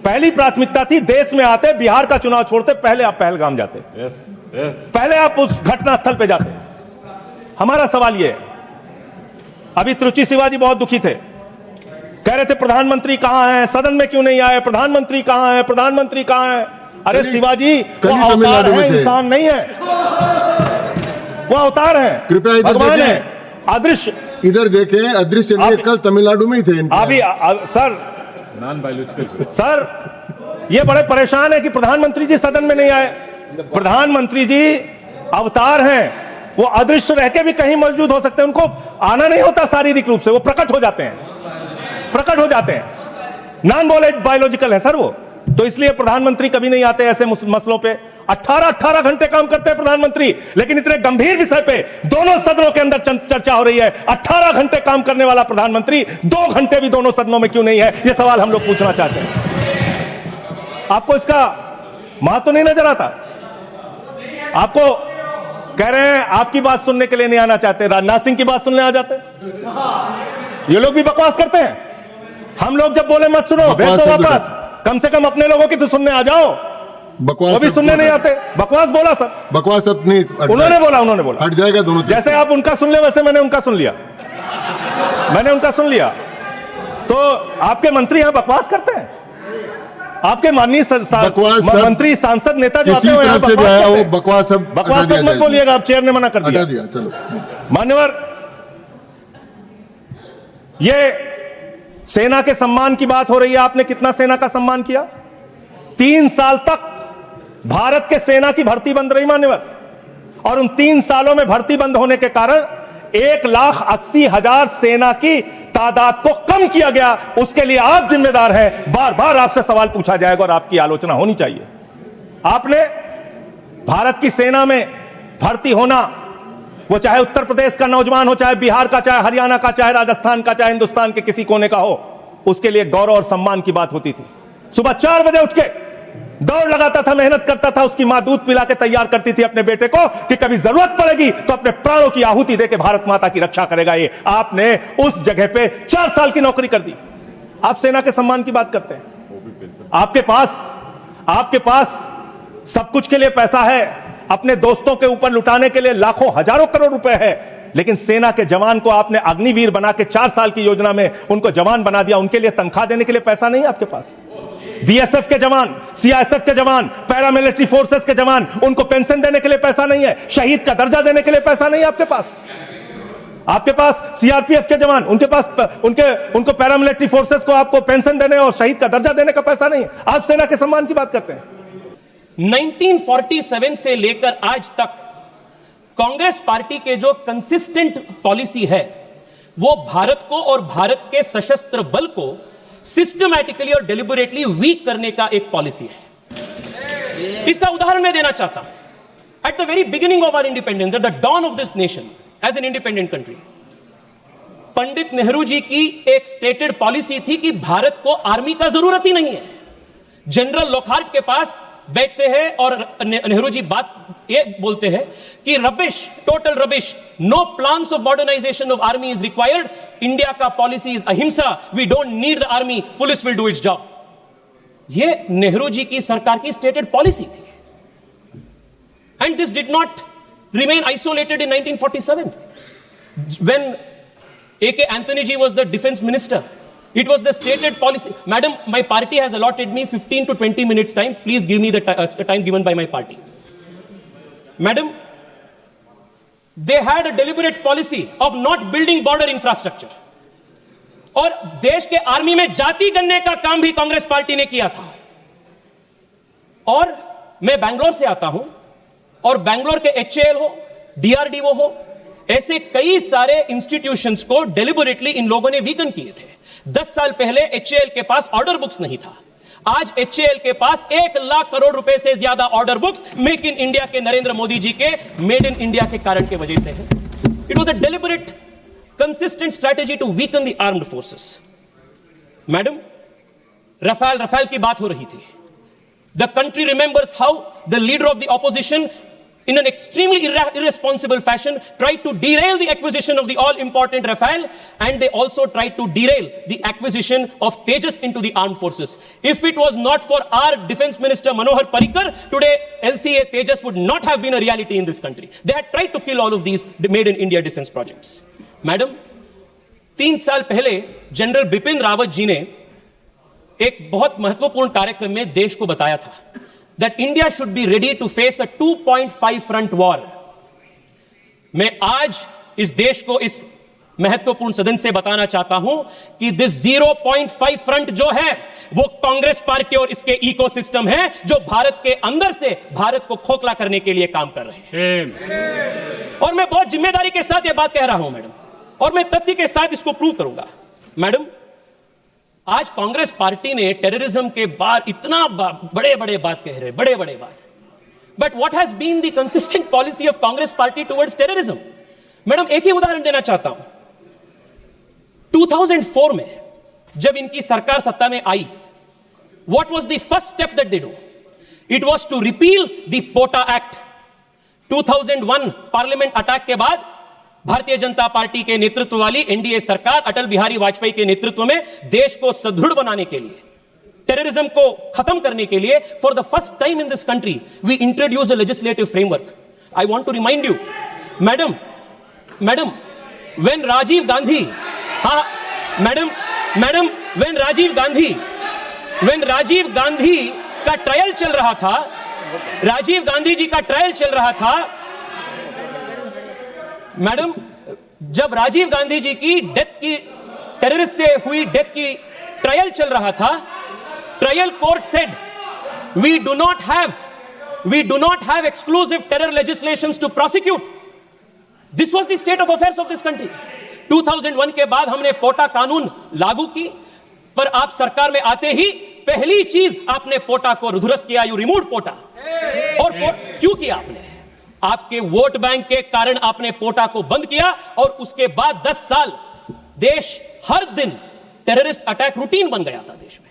पहली प्राथमिकता थी देश में आते, बिहार का चुनाव छोड़ते, पहले आप पहलगाम जाते, पहले आप उस घटनास्थल पे जाते। हमारा सवाल यह है, अभी त्रुचि शिवाजी बहुत दुखी थे, कह रहे थे प्रधानमंत्री कहां है, सदन में क्यों नहीं आए, प्रधानमंत्री कहां है, प्रधानमंत्री कहां है। अरे शिवाजी वो अवतार है, इंसान नहीं है, वो अवतार है, कृपया भगवान है, अदृश्य। इधर देखें, अदृश्य नहीं, कल तमिलनाडु में ही थे अभी सर नॉन बायोलॉजिकल सर ये बड़े परेशान है कि प्रधानमंत्री जी सदन में नहीं आए। प्रधानमंत्री जी अवतार हैं, वो अदृश्य रह के भी कहीं मौजूद हो सकते हैं, उनको आना नहीं होता शारीरिक रूप से, वो प्रकट हो जाते हैं, प्रकट हो जाते हैं, नॉन बायोलॉजिकल है सर वो। तो इसलिए प्रधानमंत्री कभी नहीं आते ऐसे मसलों पे। 18 घंटे काम करते हैं प्रधानमंत्री, लेकिन इतने गंभीर विषय पे दोनों सदनों के अंदर चर्चा हो रही है, 18 घंटे काम करने वाला प्रधानमंत्री 2 घंटे भी दोनों सदनों में क्यों नहीं है, यह सवाल हम लोग पूछना चाहते हैं। आपको इसका महत्व नहीं नजर आता? आपको कह रहे हैं आपकी बात सुनने के लिए नहीं आना चाहते, राजनाथ सिंह की बात सुनने आ जाते। ये लोग भी बकवास करते हैं। हम लोग जब बोले मत सुनो, भेज दो वापस, कम से कम अपने लोगों की तो सुनने आ जाओ। बकवास वो भी सुनने नहीं आते, बकवास बोला सर, बकवास अब नहीं, उन्होंने बोला हट जाएगा दोनों। जैसे आप उनका सुन ले वैसे मैंने उनका सुन लिया, मैंने उनका सुन लिया। तो आपके मंत्री यहां बकवास करते हैं, आपके माननीय मंत्री सांसद नेता जो आते हैं यहां बकवास मत बोलिएगा, आप चेयर ने मना कर दिया। चलो मान्यवर, ये सेना के सम्मान की बात हो रही है, आपने कितना सेना का सम्मान किया? 3 साल तक भारत के सेना की भर्ती बंद रही मान्यवर, और उन 3 सालों में भर्ती बंद होने के कारण 1,80,000 सेना की तादाद को कम किया गया। उसके लिए आप जिम्मेदार हैं, बार बार आपसे सवाल पूछा जाएगा और आपकी आलोचना होनी चाहिए। आपने भारत की सेना में भर्ती होना, वो चाहे उत्तर प्रदेश का नौजवान हो, चाहे बिहार का, चाहे हरियाणा का, चाहे राजस्थान का, चाहे हिंदुस्तान के किसी कोने का हो, उसके लिए गौरव और सम्मान की बात होती थी। सुबह 4 बजे उठ के दौड़ लगाता था, मेहनत करता था, उसकी मां दूध पिला के तैयार करती थी अपने बेटे को कि कभी जरूरत पड़ेगी तो अपने प्राणों की आहुति देके भारत माता की रक्षा करेगा। ये आपने उस जगह पे 4 साल की नौकरी कर दी। आप सेना के सम्मान की बात करते हैं। आपके पास सब कुछ के लिए पैसा है, अपने दोस्तों के ऊपर लुटाने के लिए लाखों हजारों करोड़ रुपए है, लेकिन सेना के जवान को आपने अग्निवीर बना के 4 साल की योजना में उनको जवान बना दिया। उनके लिए तनख्वाह देने के लिए पैसा नहीं है आपके पास। बीएसएफ के जवान, सीआईएसएफ के जवान, पैरामिलिट्री फोर्सेस के जवान, उनको पेंशन देने के लिए पैसा नहीं है, शहीद का दर्जा देने के लिए पैसा नहीं है आपके पास। आपके पास सीआरपीएफ के जवान, उनको पैरामिलिट्री फोर्सेस को आपको पेंशन देने और शहीद का दर्जा देने का पैसा नहीं है। आप सेना के सम्मान की बात करते हैं। 1947 से लेकर आज तक कांग्रेस पार्टी के जो कंसिस्टेंट पॉलिसी है, वो भारत को और भारत के सशस्त्र बल को सिस्टमैटिकली और डेलिबरेटली वीक करने का एक पॉलिसी है। इसका उदाहरण मैं देना चाहता हूं। At the very beginning of our independence, at the dawn of this nation as an independent country, Pandit Nehru ji की एक स्टेटेड पॉलिसी थी कि भारत को आर्मी का जरूरत ही नहीं है। जनरल लॉकहार्ट के पास बैठते हैं और नेहरू जी बात ये बोलते हैं कि rubbish, total rubbish, no plans of modernisation of army is required, India का policy is ahimsa, we don't need the army, police will do its job. ये नेहरू जी की सरकार की स्टेटेड पॉलिसी थी। And this did not remain isolated in 1947 when A.K. Anthony ji was the defense minister. It was the stated policy. Madam, my party has allotted me 15 to 20 minutes time. Please give me the time given by my party. Madam, they had a deliberate policy of not building border infrastructure. और देश के army में जाति गणने का काम भी Congress party ने किया था। और मैं बैंगलोर से आता हूं, और बैंगलोर के HAL हो, DRDO हो, ऐसे कई सारे इंस्टीट्यूशंस को डेलिबरेटली इन लोगों ने वीकन किए थे। 10 साल पहले HAL के पास ऑर्डर बुक्स नहीं था, आज HAL के पास 1 लाख करोड़ रुपए से ज्यादा order books make in India के नरेंद्र मोदी जी के मेड इन इंडिया के कारण के वजह से है। It was a deliberate consistent strategy to weaken the armed forces. Madam, Rafale की बात हो रही थी। The country remembers how the leader of the opposition in an extremely irresponsible fashion, tried to derail the acquisition of the all-important Rafale, and they also tried to derail the acquisition of Tejas into the armed forces. If it was not for our Defense Minister Manohar Parrikar, today LCA Tejas would not have been a reality in this country. They had tried to kill all of these made in India defense projects. Madam, 3 साल पहले general Bipin Rawat ji ने एक बहुत महत्वपूर्ण कार्यक्रम में देश को बताया था that India should be ready to face a 2.5 front war. मैं आज इस देश को इस महत्वपूर्ण सदन से बताना चाहता हूं कि दिस 0.5 फ्रंट जो है वो कांग्रेस पार्टी और इसके इकोसिस्टम है जो भारत के अंदर से भारत को खोखला करने के लिए काम कर रहे हैं। और मैं बहुत जिम्मेदारी के साथ यह बात कह रहा हूं मैडम, और मैं तथ्य के साथ इसको प्रूव करूंगा। मैडम, आज कांग्रेस पार्टी ने टेररिज्म के बारे इतना बड़े बड़े बात कह रहे, बड़े बड़े बात, but what has been the consistent policy of Congress party towards terrorism? Madam, एक ही उदाहरण देना चाहता हूं। 2004 में जब इनकी सरकार सत्ता में आई, what was the first step that they do? It was to repeal the POTA act. 2001 parliament attack के बाद भारतीय जनता पार्टी के नेतृत्व वाली एनडीए सरकार अटल बिहारी वाजपेयी के नेतृत्व में देश को सुदृढ़ बनाने के लिए, टेररिज्म को खत्म करने के लिए, for the first time in this country we introduce a legislative framework. I want to remind you madam, when Rajiv Gandhi, हाँ मैडम, व्हेन राजीव गांधी का ट्रायल चल रहा था, राजीव गांधी जी का ट्रायल चल रहा था मैडम, जब राजीव गांधी जी की डेथ की, टेररिस्ट से हुई डेथ की ट्रायल चल रहा था, trial court said we do not have exclusive terror legislations to prosecute. This was the state of affairs of this country. 2001 के बाद हमने पोटा कानून लागू की, पर आप सरकार में आते ही पहली चीज आपने पोटा को दुरुस्त किया, यू रिमूव पोटा। और क्यों किया आपने? आपके वोट बैंक के कारण आपने पोटा को बंद किया, और उसके बाद 10 साल देश हर दिन टेररिस्ट अटैक रूटीन बन गया था देश में।